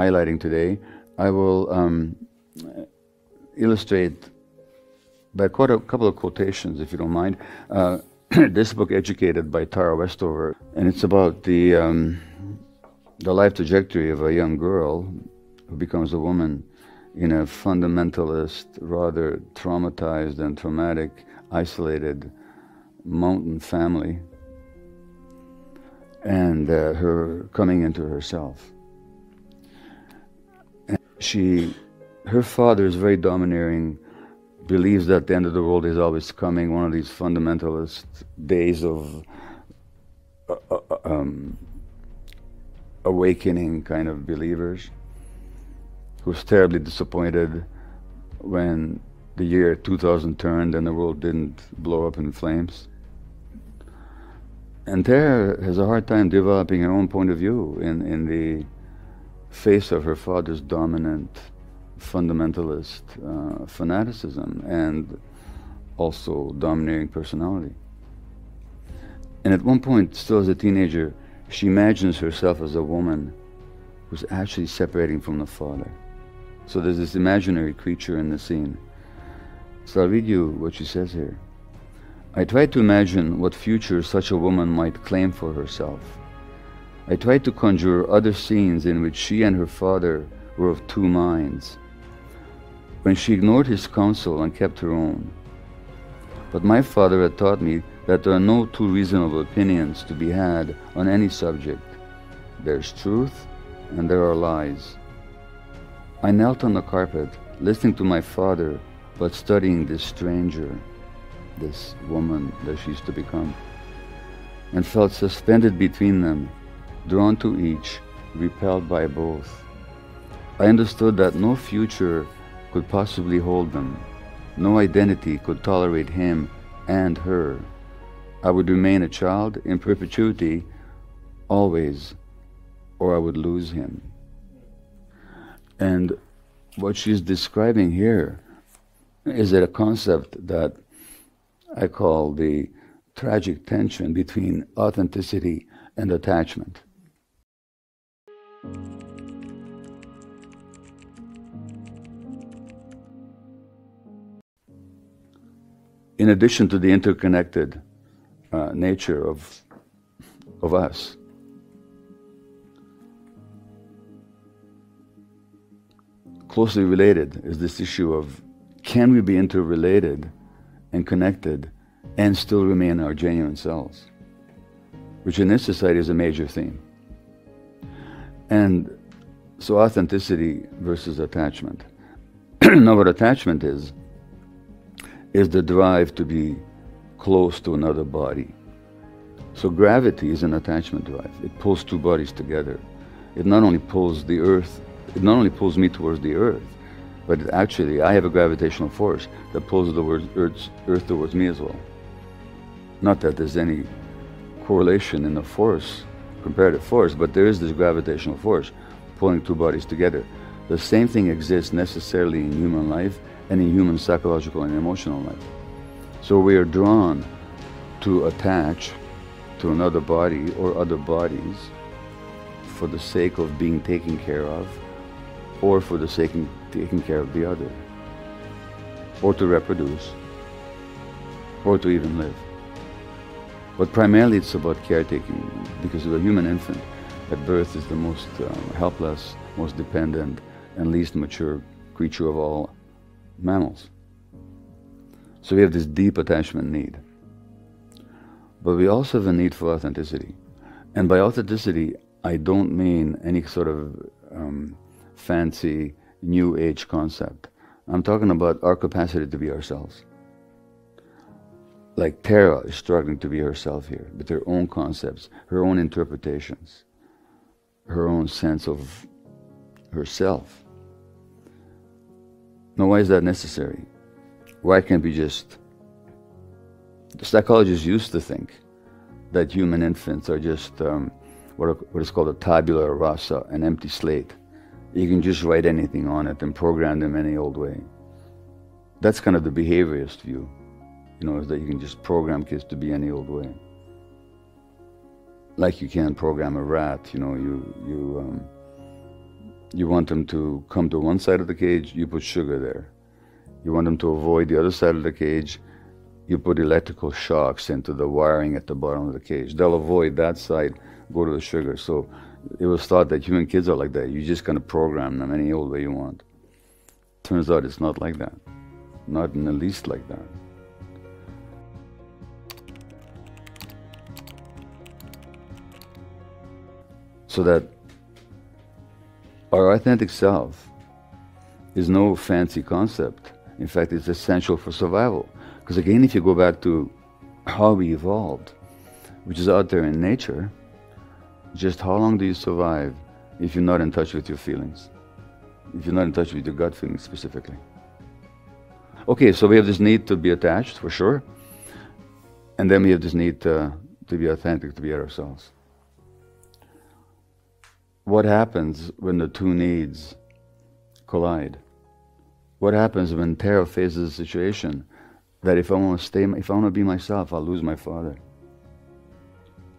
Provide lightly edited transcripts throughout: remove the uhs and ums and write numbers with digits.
highlighting today, I will illustrate by quite a couple of quotations, if you don't mind. This book, Educated, by Tara Westover, and it's about the life trajectory of a young girl who becomes a woman in a fundamentalist, rather traumatized and traumatic, isolated mountain family, and her coming into herself. And her father is very domineering, believes that the end of the world is always coming, one of these fundamentalist days of awakening kind of believers, who's terribly disappointed when the year 2000 turned and the world didn't blow up in flames. And Tara has a hard time developing her own point of view in the face of her father's dominant fundamentalist fanaticism and also domineering personality. And at one point, still as a teenager, she imagines herself as a woman who's actually separating from the father. So there's this imaginary creature in the scene. So I'll read you what she says here. I tried to imagine what future such a woman might claim for herself. I tried to conjure other scenes in which she and her father were of two minds, when she ignored his counsel and kept her own. But my father had taught me that there are no two reasonable opinions to be had on any subject. There's truth and there are lies. I knelt on the carpet, listening to my father, but studying this stranger, this woman that she's to become, and felt suspended between them, drawn to each, repelled by both. I understood that no future could possibly hold them. No identity could tolerate him and her. I would remain a child in perpetuity, always, or I would lose him. And what she's describing here is a concept that I call the tragic tension between authenticity and attachment. In addition to the interconnected nature of us, closely related is this issue of, can we be interrelated and connected and still remain our genuine selves, which in this society is a major theme. And so authenticity versus attachment. Now what attachment is the drive to be close to another body. So gravity is an attachment drive. It pulls two bodies together. It not only pulls the earth, it not only pulls me towards the earth, but actually I have a gravitational force that pulls the earth towards me as well. Not that there's any correlation in the force, comparative force, but there is this gravitational force pulling two bodies together. The same thing exists necessarily in human life and in human psychological and emotional life. So we are drawn to attach to another body or other bodies for the sake of being taken care of, or for the sake of taking care of the other, or to reproduce, or to even live. But primarily it's about caretaking, because the human infant at birth is the most helpless, most dependent, and least mature creature of all mammals. So we have this deep attachment need. But we also have a need for authenticity. And by authenticity, I don't mean any sort of fancy new age concept. I'm talking about our capacity to be ourselves. Like Tara is struggling to be herself here, with her own concepts, her own interpretations, her own sense of herself. Now, why is that necessary? Why can't we just... The psychologists used to think that human infants are just what is called a tabula rasa, an empty slate. You can just write anything on it and program them any old way. That's kind of the behaviorist view, is that you can just program kids to be any old way. Like you can program a rat, you You want them to come to one side of the cage, you put sugar there. You want them to avoid the other side of the cage, you put electrical shocks into the wiring at the bottom of the cage. They'll avoid that side, go to the sugar. So it was thought that human kids are like that. You just kind of program them any old way you want. Turns out it's not like that. Not in the least like that. So that our authentic self is no fancy concept. In fact, it's essential for survival. Because again, if you go back to how we evolved, which is out there in nature, just how long do you survive if you're not in touch with your feelings? If you're not in touch with your gut feelings specifically? Okay, so we have this need to be attached, for sure. And then we have this need to be authentic, to be ourselves. What happens when the two needs collide? What happens when Tara faces a situation that if I want to be myself, I'll lose my father?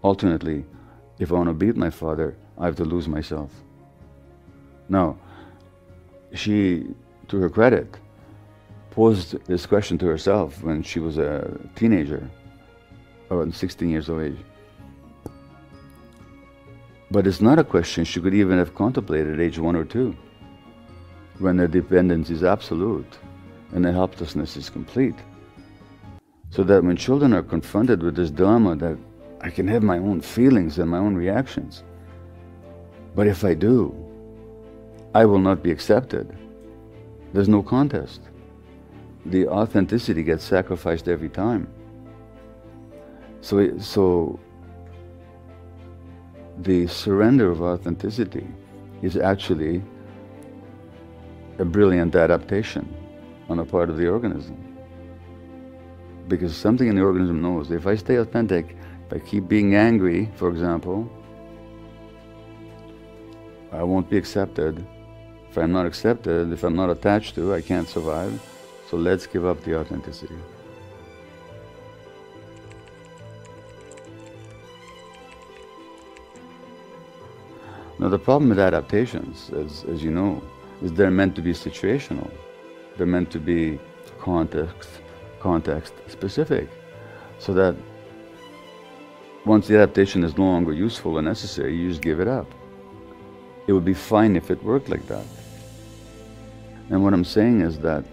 Alternately, if I want to be with my father, I have to lose myself. Now, she, to her credit, posed this question to herself when she was a teenager, around 16 years of age. But it's not a question she could even have contemplated at age 1 or 2, when the dependence is absolute and the helplessness is complete. So that when children are confronted with this dilemma that I can have my own feelings and my own reactions, but if I do, I will not be accepted. There's no contest. The authenticity gets sacrificed every time. So the surrender of authenticity is actually a brilliant adaptation on the part of the organism. Because something in the organism knows that if I stay authentic, if I keep being angry, for example, I won't be accepted. If I'm not accepted, if I'm not attached to, I can't survive. So let's give up the authenticity. Now the problem with adaptations, as you know, is they're meant to be situational. They're meant to be context specific. So that once the adaptation is no longer useful or necessary, you just give it up. It would be fine if it worked like that. And what I'm saying is that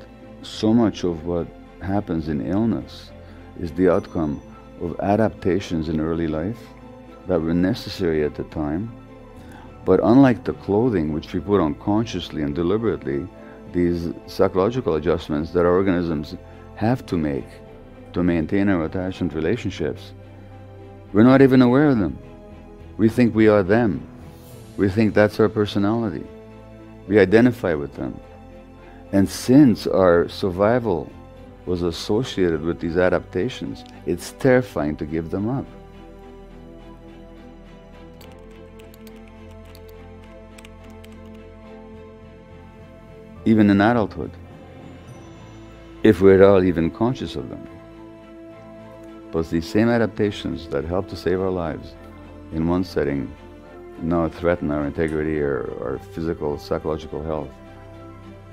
so much of what happens in illness is the outcome of adaptations in early life that were necessary at the time. But unlike the clothing which we put on consciously and deliberately, these psychological adjustments that our organisms have to make to maintain our attachment relationships, we're not even aware of them. We think we are them. We think that's our personality. We identify with them. And since our survival was associated with these adaptations, it's terrifying to give them up. Even in adulthood, if we're at all even conscious of them. But these same adaptations that help to save our lives in one setting now threaten our integrity or our physical, psychological health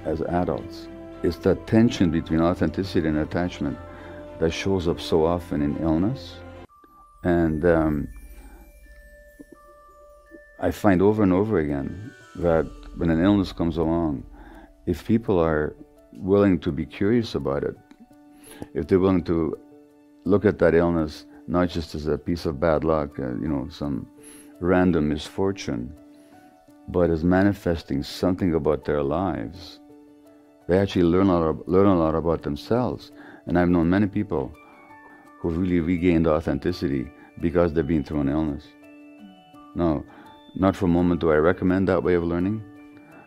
as adults. It's that tension between authenticity and attachment that shows up so often in illness. And I find over and over again that when an illness comes along, if people are willing to be curious about it, if they're willing to look at that illness not just as a piece of bad luck, some random misfortune, but as manifesting something about their lives, they actually learn a lot about themselves. And I've known many people who've really regained authenticity because they've been through an illness. No, not for a moment do I recommend that way of learning.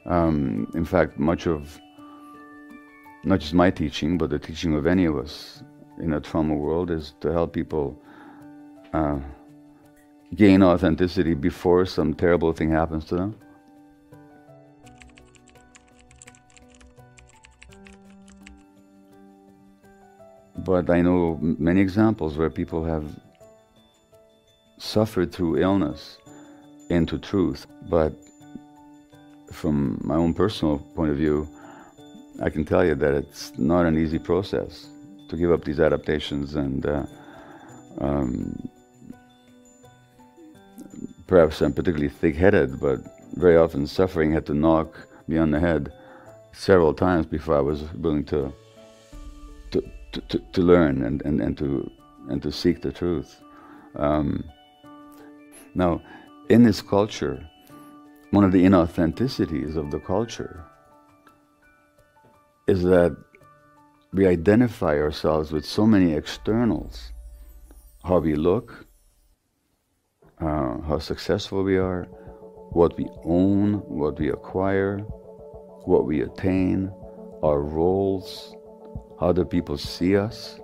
In fact, much of, not just my teaching, but the teaching of any of us in a trauma world is to help people gain authenticity before some terrible thing happens to them. But I know many examples where people have suffered through illness into truth, but from my own personal point of view, I can tell you that it's not an easy process to give up these adaptations, and perhaps I'm particularly thick-headed, but very often suffering had to knock me on the head several times before I was willing to learn and to seek the truth. Now, in this culture, one of the inauthenticities of the culture is that we identify ourselves with so many externals. How we look, how successful we are, what we own, what we acquire, what we attain, our roles, how other people see us.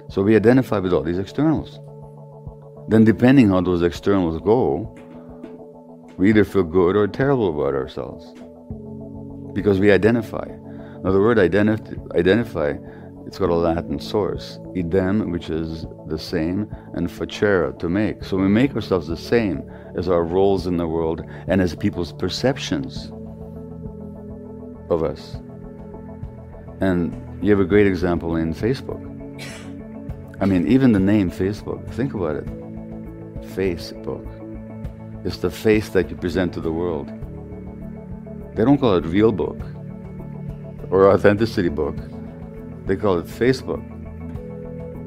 So we identify with all these externals. Then depending how those externals go, we either feel good or terrible about ourselves, because we identify. Now the word identify, it's got a Latin source, idem, which is the same, and facere, to make. So we make ourselves the same as our roles in the world and as people's perceptions of us. And you have a great example in Facebook. I mean, even the name Facebook, think about it. Facebook. It's the face that you present to the world. They don't call it real book or authenticity book. They call it Facebook.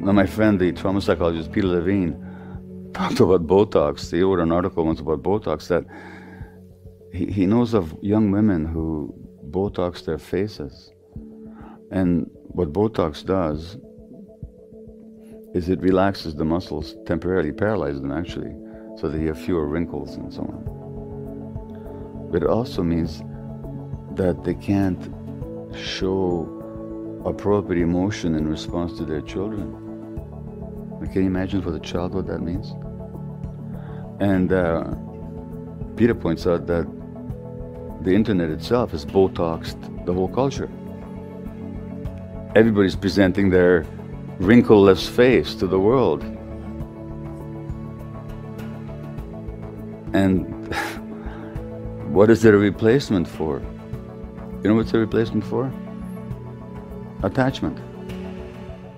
Now my friend, the trauma psychologist Peter Levine, talked about Botox. He wrote an article once about Botox, that he knows of young women who Botox their faces. And what Botox does is it relaxes the muscles, temporarily paralyzes them actually, so that you have fewer wrinkles and so on. But it also means that they can't show appropriate emotion in response to their children. Can you imagine for the child what that means? And Peter points out that the internet itself has Botoxed the whole culture. Everybody's presenting their wrinkleless face to the world. And what is there a replacement for? You know what's a replacement for? Attachment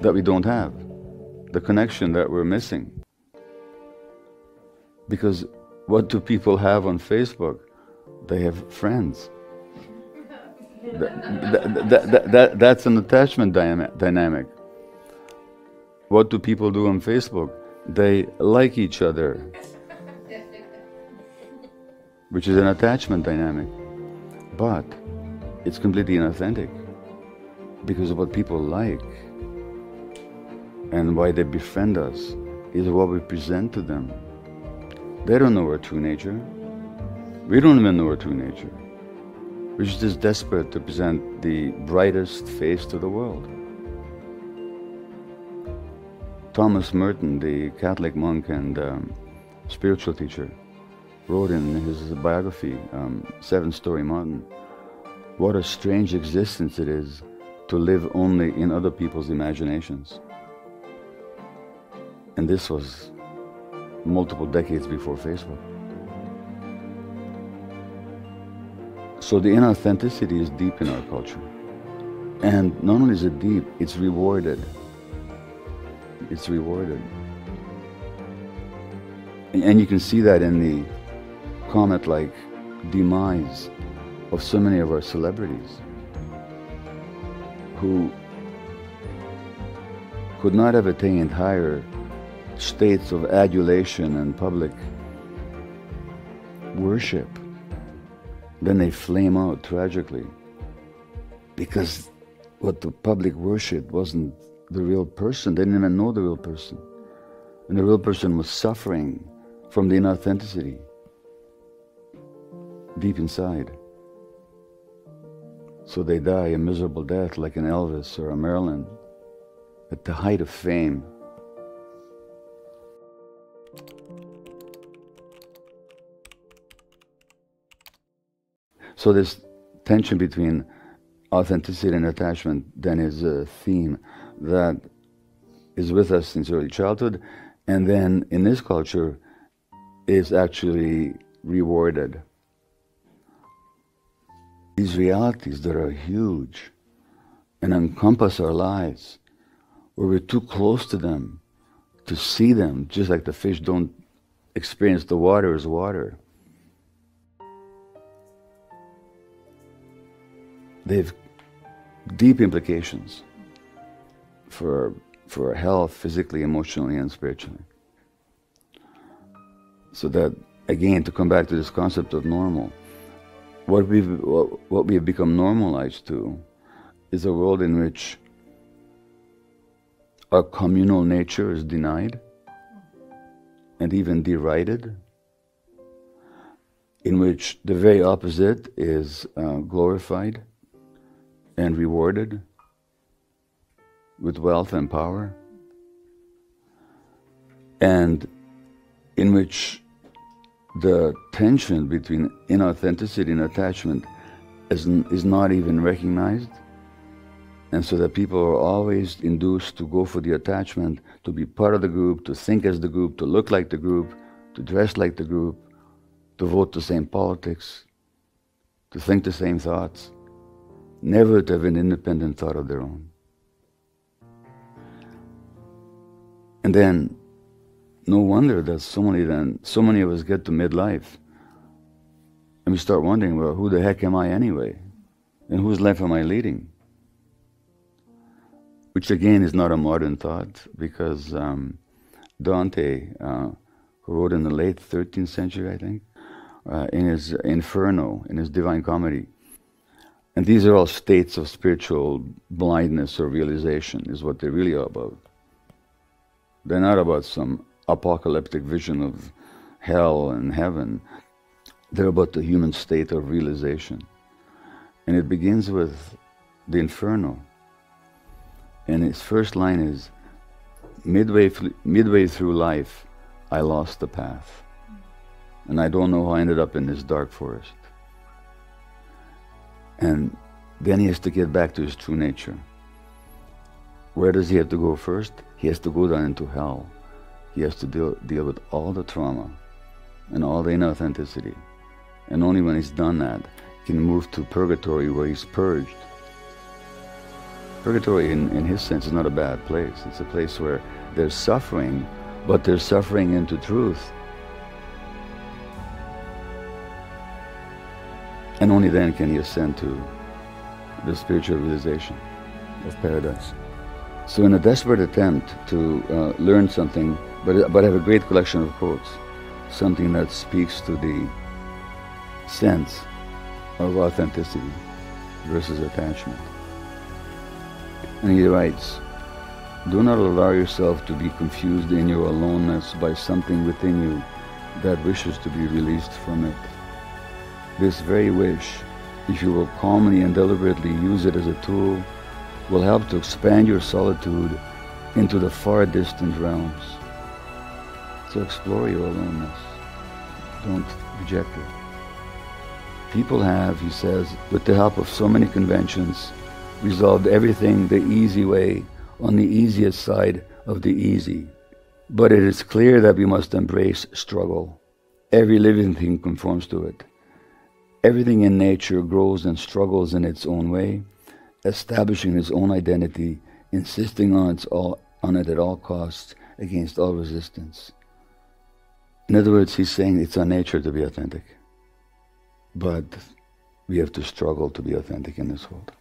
that we don't have, the connection that we're missing. Because what do people have on Facebook? They have friends. That's an attachment dynamic. What do people do on Facebook? They like each other, which is an attachment dynamic. But it's completely inauthentic, because what people like and why they befriend us is what we present to them. They don't know our true nature. We don't even know our true nature. We're just desperate to present the brightest face to the world. Thomas Merton, the Catholic monk and spiritual teacher, wrote in his biography, Seven Story Mountain, what a strange existence it is to live only in other people's imaginations. And this was multiple decades before Facebook. So the inauthenticity is deep in our culture. And not only is it deep, it's rewarded. It's rewarded. And you can see that in the comet-like demise of so many of our celebrities who could not have attained higher states of adulation and public worship. Then they flame out tragically, because what the public worship wasn't the real person. They didn't even know the real person. And the real person was suffering from the inauthenticity deep inside. So they die a miserable death like an Elvis or a Marilyn at the height of fame. So this tension between authenticity and attachment then is a theme that is with us since early childhood, and then in this culture is actually rewarded. these realities that are huge and encompass our lives, where we're too close to them to see them, just like the fish don't experience the water as water. They have deep implications for our health, physically, emotionally, and spiritually. So that, again, to come back to this concept of normal, what we have become normalized to is a world in which our communal nature is denied and even derided, in which the very opposite is glorified and rewarded with wealth and power, and in which the tension between inauthenticity and attachment is not even recognized, and so that people are always induced to go for the attachment, to be part of the group, to think as the group, to look like the group, to dress like the group, to vote the same politics, to think the same thoughts, never to have an independent thought of their own. And then, no wonder that so many of us get to midlife and we start wondering, well, who the heck am I anyway? And whose life am I leading? Which again is not a modern thought, because Dante, who wrote in the late 13th century, I think, in his Inferno, in his Divine Comedy, and these are all states of spiritual blindness or realization, is what they're really all about. They're not about some apocalyptic vision of hell and heaven. They're about the human state of realization. And it begins with the Inferno. And its first line is, midway through life, I lost the path. And I don't know how I ended up in this dark forest. And then he has to get back to his true nature. Where does he have to go first? He has to go down into hell. He has to deal with all the trauma and all the inauthenticity. And only when he's done that, he can move to purgatory, where he's purged. Purgatory, in his sense, is not a bad place. It's a place where there's suffering, but there's suffering into truth. And only then can he ascend to the spiritual realization of paradise. So in a desperate attempt to learn something, but have a great collection of quotes, something that speaks to the sense of authenticity versus attachment. And he writes, do not allow yourself to be confused in your aloneness by something within you that wishes to be released from it. This very wish, if you will calmly and deliberately use it as a tool, will help to expand your solitude into the far distant realms. So explore your aloneness. Don't reject it. People have, he says, with the help of so many conventions, resolved everything the easy way, on the easiest side of the easy. But it is clear that we must embrace struggle. Every living thing conforms to it. Everything in nature grows and struggles in its own way, establishing its own identity, insisting on it at all costs, against all resistance. In other words, he's saying it's our nature to be authentic. But we have to struggle to be authentic in this world.